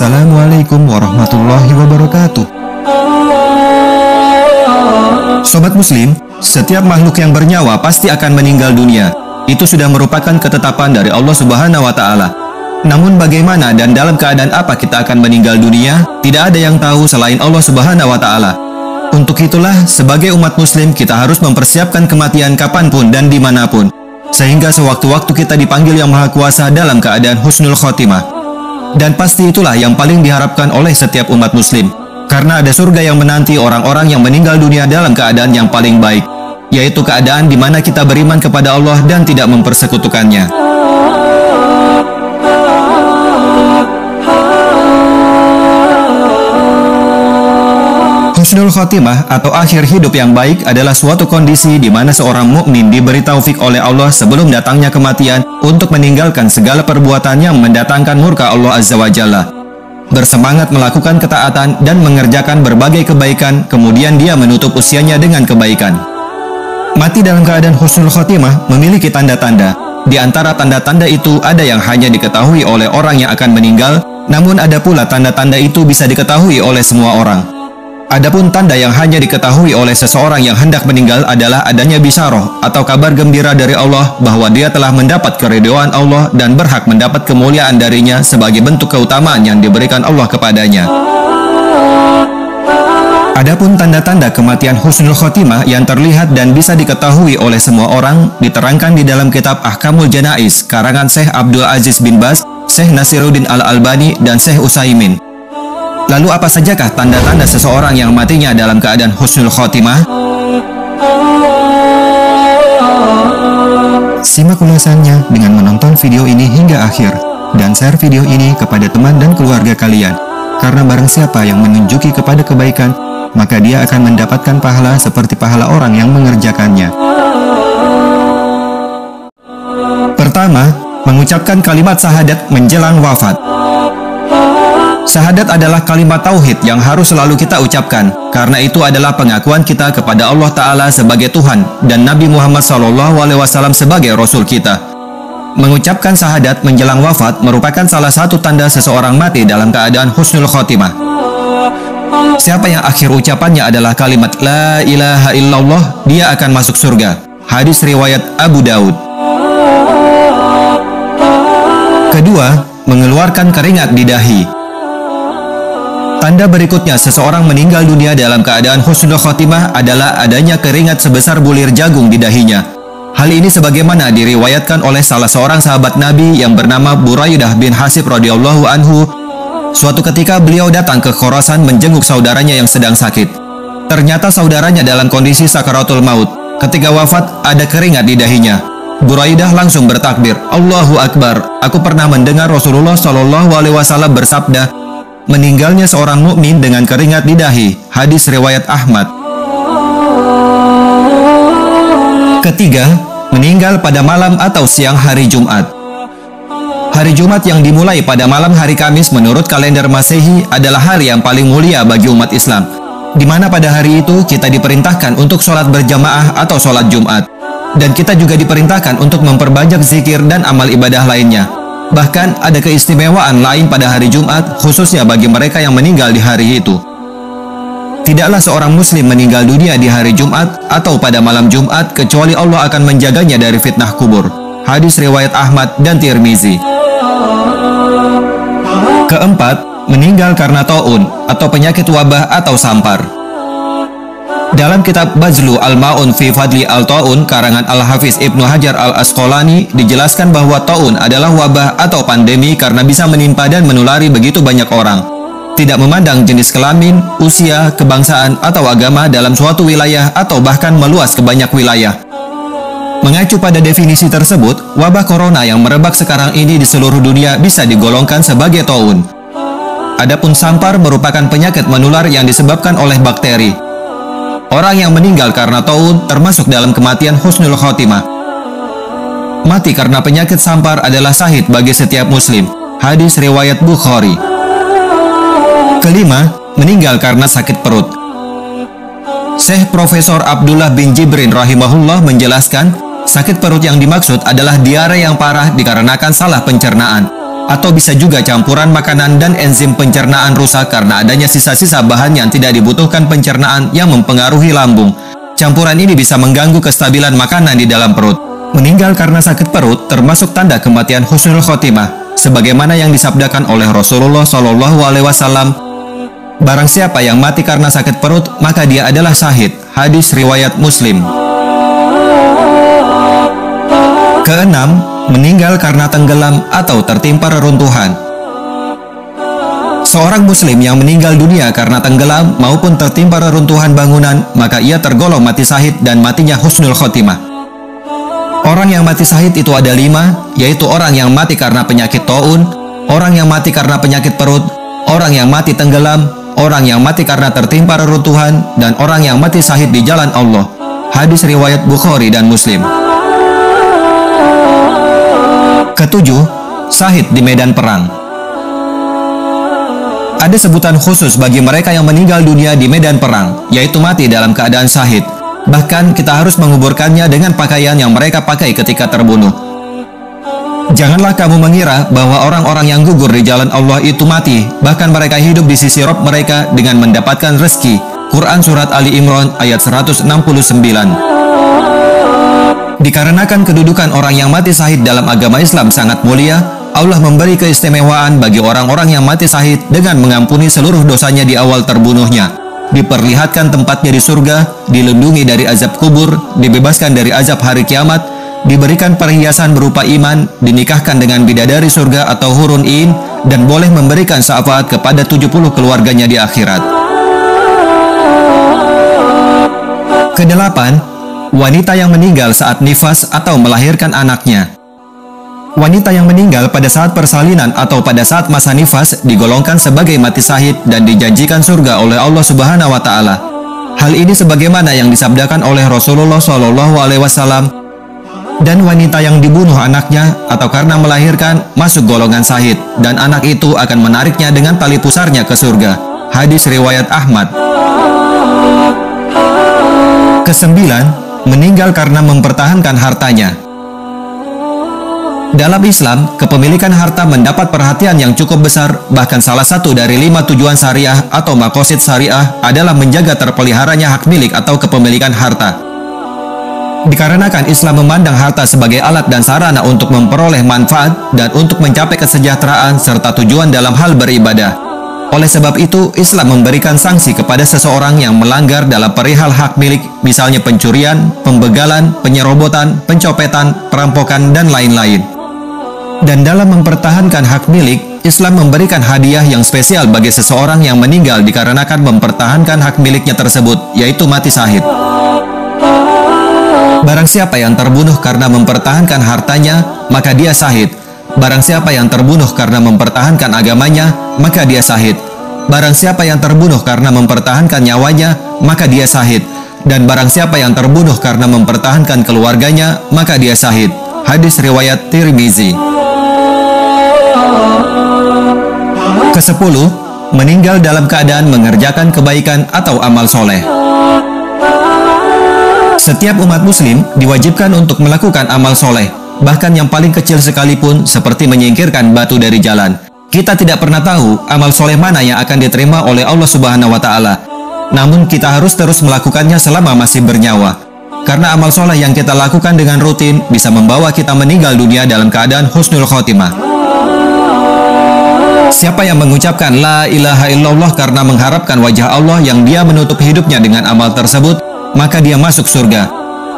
Assalamualaikum warahmatullahi wabarakatuh. Sobat Muslim, setiap makhluk yang bernyawa pasti akan meninggal dunia. Itu sudah merupakan ketetapan dari Allah Subhanahu wa Ta'ala. Namun bagaimana dan dalam keadaan apa kita akan meninggal dunia, tidak ada yang tahu selain Allah Subhanahu wa Ta'ala. Untuk itulah, sebagai umat Muslim, kita harus mempersiapkan kematian kapanpun dan dimanapun, sehingga sewaktu-waktu kita dipanggil Yang Maha Kuasa dalam keadaan husnul khotimah. Dan pasti itulah yang paling diharapkan oleh setiap umat Muslim, karena ada surga yang menanti orang-orang yang meninggal dunia dalam keadaan yang paling baik, yaitu keadaan di mana kita beriman kepada Allah dan tidak mempersekutukannya. Husnul khotimah atau akhir hidup yang baik adalah suatu kondisi di mana seorang mukmin diberi taufik oleh Allah sebelum datangnya kematian untuk meninggalkan segala perbuatan yang mendatangkan murka Allah Azza wa Jalla, bersemangat melakukan ketaatan dan mengerjakan berbagai kebaikan, kemudian dia menutup usianya dengan kebaikan. Mati dalam keadaan husnul khotimah memiliki tanda-tanda. Di antara tanda-tanda itu ada yang hanya diketahui oleh orang yang akan meninggal, namun ada pula tanda-tanda itu bisa diketahui oleh semua orang. Adapun tanda yang hanya diketahui oleh seseorang yang hendak meninggal adalah adanya bisyarah atau kabar gembira dari Allah bahwa dia telah mendapat keridhaan Allah dan berhak mendapat kemuliaan darinya sebagai bentuk keutamaan yang diberikan Allah kepadanya. Adapun tanda-tanda kematian husnul khotimah yang terlihat dan bisa diketahui oleh semua orang diterangkan di dalam kitab Ahkamul Janaiz karangan Syekh Abdul Aziz bin Baz, Syekh Nasiruddin Al-Albani, dan Syekh Utsaimin. Lalu apa sajakah tanda-tanda seseorang yang matinya dalam keadaan husnul khotimah? Simak ulasannya dengan menonton video ini hingga akhir, dan share video ini kepada teman dan keluarga kalian. Karena barang siapa yang menunjuki kepada kebaikan, maka dia akan mendapatkan pahala seperti pahala orang yang mengerjakannya. Pertama, mengucapkan kalimat syahadat menjelang wafat. Syahadat adalah kalimat tauhid yang harus selalu kita ucapkan, karena itu adalah pengakuan kita kepada Allah Ta'ala sebagai Tuhan dan Nabi Muhammad SAW sebagai Rasul kita. Mengucapkan syahadat menjelang wafat merupakan salah satu tanda seseorang mati dalam keadaan husnul khotimah. Siapa yang akhir ucapannya adalah kalimat La ilaha illallah, dia akan masuk surga. Hadis riwayat Abu Daud. Kedua, mengeluarkan keringat di dahi. Tanda berikutnya seseorang meninggal dunia dalam keadaan husnul khotimah adalah adanya keringat sebesar bulir jagung di dahinya. Hal ini sebagaimana diriwayatkan oleh salah seorang sahabat Nabi yang bernama Buraidah bin Hasib radhiyallahu anhu. Suatu ketika beliau datang ke Khorasan menjenguk saudaranya yang sedang sakit. Ternyata saudaranya dalam kondisi sakaratul maut. Ketika wafat ada keringat di dahinya. Buraidah langsung bertakbir, Allahu Akbar. Aku pernah mendengar Rasulullah SAW bersabda, meninggalnya seorang mukmin dengan keringat di dahi. Hadis riwayat Ahmad. Ketiga, meninggal pada malam atau siang hari Jumat. Hari Jumat yang dimulai pada malam hari Kamis menurut kalender Masehi adalah hari yang paling mulia bagi umat Islam, di mana pada hari itu kita diperintahkan untuk sholat berjamaah atau sholat Jumat, dan kita juga diperintahkan untuk memperbanyak zikir dan amal ibadah lainnya. Bahkan ada keistimewaan lain pada hari Jumat, khususnya bagi mereka yang meninggal di hari itu. Tidaklah seorang muslim meninggal dunia di hari Jumat atau pada malam Jumat kecuali Allah akan menjaganya dari fitnah kubur. Hadis riwayat Ahmad dan Tirmizi. Keempat, meninggal karena taun atau penyakit wabah atau sampar. Dalam kitab Bazlu Al-Ma'un fi Fadli Al-Ta'un karangan Al-Hafiz Ibnu Hajar Al-Asqalani dijelaskan bahwa taun adalah wabah atau pandemi karena bisa menimpa dan menulari begitu banyak orang. Tidak memandang jenis kelamin, usia, kebangsaan, atau agama dalam suatu wilayah atau bahkan meluas ke banyak wilayah. Mengacu pada definisi tersebut, wabah corona yang merebak sekarang ini di seluruh dunia bisa digolongkan sebagai taun. Adapun sampar merupakan penyakit menular yang disebabkan oleh bakteri. Orang yang meninggal karena taun termasuk dalam kematian husnul khotimah. Mati karena penyakit sampar adalah syahid bagi setiap muslim. Hadis riwayat Bukhari. Kelima, meninggal karena sakit perut. Syekh Profesor Abdullah bin Jibrin rahimahullah menjelaskan, sakit perut yang dimaksud adalah diare yang parah dikarenakan salah pencernaan. Atau bisa juga campuran makanan dan enzim pencernaan rusak karena adanya sisa-sisa bahan yang tidak dibutuhkan pencernaan yang mempengaruhi lambung. Campuran ini bisa mengganggu kestabilan makanan di dalam perut. Meninggal karena sakit perut termasuk tanda kematian husnul khotimah, sebagaimana yang disabdakan oleh Rasulullah SAW. Barang siapa yang mati karena sakit perut, maka dia adalah syahid. Hadis riwayat Muslim. Keenam, meninggal karena tenggelam atau tertimpa reruntuhan. Seorang muslim yang meninggal dunia karena tenggelam maupun tertimpa reruntuhan bangunan, maka ia tergolong mati syahid dan matinya husnul khotimah. Orang yang mati syahid itu ada 5, yaitu orang yang mati karena penyakit taun, orang yang mati karena penyakit perut, orang yang mati tenggelam, orang yang mati karena tertimpa reruntuhan, dan orang yang mati syahid di jalan Allah. Hadis riwayat Bukhari dan Muslim. Ketujuh, syahid di medan perang. Ada sebutan khusus bagi mereka yang meninggal dunia di medan perang, yaitu mati dalam keadaan syahid. Bahkan kita harus menguburkannya dengan pakaian yang mereka pakai ketika terbunuh. Janganlah kamu mengira bahwa orang-orang yang gugur di jalan Allah itu mati, bahkan mereka hidup di sisi Rabb mereka dengan mendapatkan rezeki. Quran Surat Ali Imran ayat 169. Dikarenakan kedudukan orang yang mati syahid dalam agama Islam sangat mulia, Allah memberi keistimewaan bagi orang-orang yang mati syahid dengan mengampuni seluruh dosanya di awal terbunuhnya, diperlihatkan tempatnya di surga, dilindungi dari azab kubur, dibebaskan dari azab hari kiamat, diberikan perhiasan berupa iman, dinikahkan dengan bidadari surga atau hurun in, dan boleh memberikan syafaat kepada 70 keluarganya di akhirat. Kedelapan, wanita yang meninggal saat nifas atau melahirkan anaknya. Wanita yang meninggal pada saat persalinan atau pada saat masa nifas digolongkan sebagai mati syahid dan dijanjikan surga oleh Allah Subhanahu wa Ta'ala. Hal ini sebagaimana yang disabdakan oleh Rasulullah SAW. Dan wanita yang dibunuh anaknya atau karena melahirkan masuk golongan syahid, dan anak itu akan menariknya dengan tali pusarnya ke surga. Hadis riwayat Ahmad. Kesembilan, meninggal karena mempertahankan hartanya. Dalam Islam, kepemilikan harta mendapat perhatian yang cukup besar, bahkan salah satu dari 5 tujuan syariah atau maqasid syariah adalah menjaga terpeliharanya hak milik atau kepemilikan harta. Dikarenakan Islam memandang harta sebagai alat dan sarana untuk memperoleh manfaat dan untuk mencapai kesejahteraan serta tujuan dalam hal beribadah. Oleh sebab itu, Islam memberikan sanksi kepada seseorang yang melanggar dalam perihal hak milik, misalnya pencurian, pembegalan, penyerobotan, pencopetan, perampokan, dan lain-lain. Dan dalam mempertahankan hak milik, Islam memberikan hadiah yang spesial bagi seseorang yang meninggal dikarenakan mempertahankan hak miliknya tersebut, yaitu mati syahid. Barang siapa yang terbunuh karena mempertahankan hartanya, maka dia syahid. Barang siapa yang terbunuh karena mempertahankan agamanya, maka dia syahid. Barang siapa yang terbunuh karena mempertahankan nyawanya, maka dia syahid. Dan barang siapa yang terbunuh karena mempertahankan keluarganya, maka dia syahid. Hadis riwayat Tirmizi. Kesepuluh, meninggal dalam keadaan mengerjakan kebaikan atau amal soleh. Setiap umat muslim diwajibkan untuk melakukan amal soleh, bahkan yang paling kecil sekalipun, seperti menyingkirkan batu dari jalan. Kita tidak pernah tahu amal soleh mana yang akan diterima oleh Allah Subhanahu wa Ta'ala. Namun kita harus terus melakukannya selama masih bernyawa. Karena amal soleh yang kita lakukan dengan rutin bisa membawa kita meninggal dunia dalam keadaan husnul khotimah. Siapa yang mengucapkan la ilaha illallah karena mengharapkan wajah Allah yang dia menutup hidupnya dengan amal tersebut, maka dia masuk surga.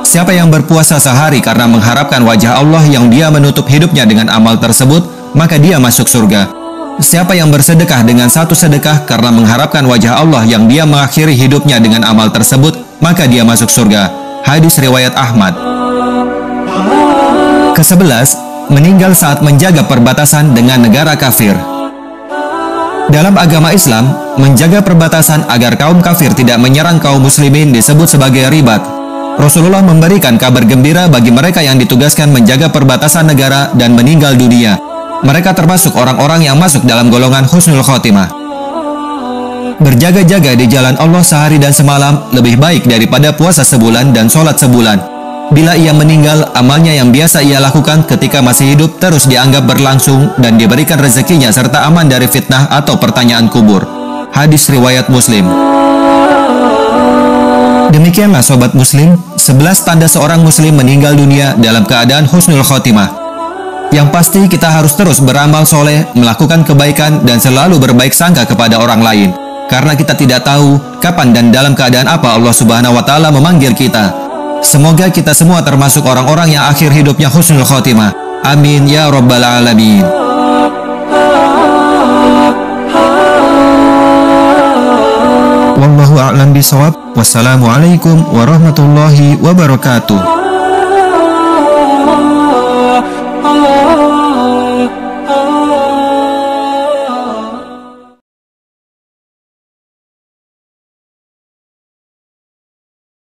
Siapa yang berpuasa sehari karena mengharapkan wajah Allah yang dia menutup hidupnya dengan amal tersebut, maka dia masuk surga. Siapa yang bersedekah dengan satu sedekah karena mengharapkan wajah Allah yang dia mengakhiri hidupnya dengan amal tersebut, maka dia masuk surga. Hadis riwayat Ahmad. Ke-11, meninggal saat menjaga perbatasan dengan negara kafir. Dalam agama Islam, menjaga perbatasan agar kaum kafir tidak menyerang kaum muslimin disebut sebagai ribat. Rasulullah memberikan kabar gembira bagi mereka yang ditugaskan menjaga perbatasan negara dan meninggal dunia. Mereka termasuk orang-orang yang masuk dalam golongan husnul khotimah. Berjaga-jaga di jalan Allah sehari dan semalam lebih baik daripada puasa sebulan dan sholat sebulan. Bila ia meninggal, amalnya yang biasa ia lakukan ketika masih hidup terus dianggap berlangsung dan diberikan rezekinya serta aman dari fitnah atau pertanyaan kubur. Hadis riwayat Muslim. Demikianlah sobat muslim, 11 tanda seorang muslim meninggal dunia dalam keadaan husnul khotimah. Yang pasti kita harus terus beramal soleh, melakukan kebaikan dan selalu berbaik sangka kepada orang lain. Karena kita tidak tahu kapan dan dalam keadaan apa Allah Subhanahu wa taala memanggil kita. Semoga kita semua termasuk orang-orang yang akhir hidupnya husnul khotimah. Amin ya rabbal alamin. Wallahu a'lam bishawab. Wassalamualaikum warahmatullahi wabarakatuh.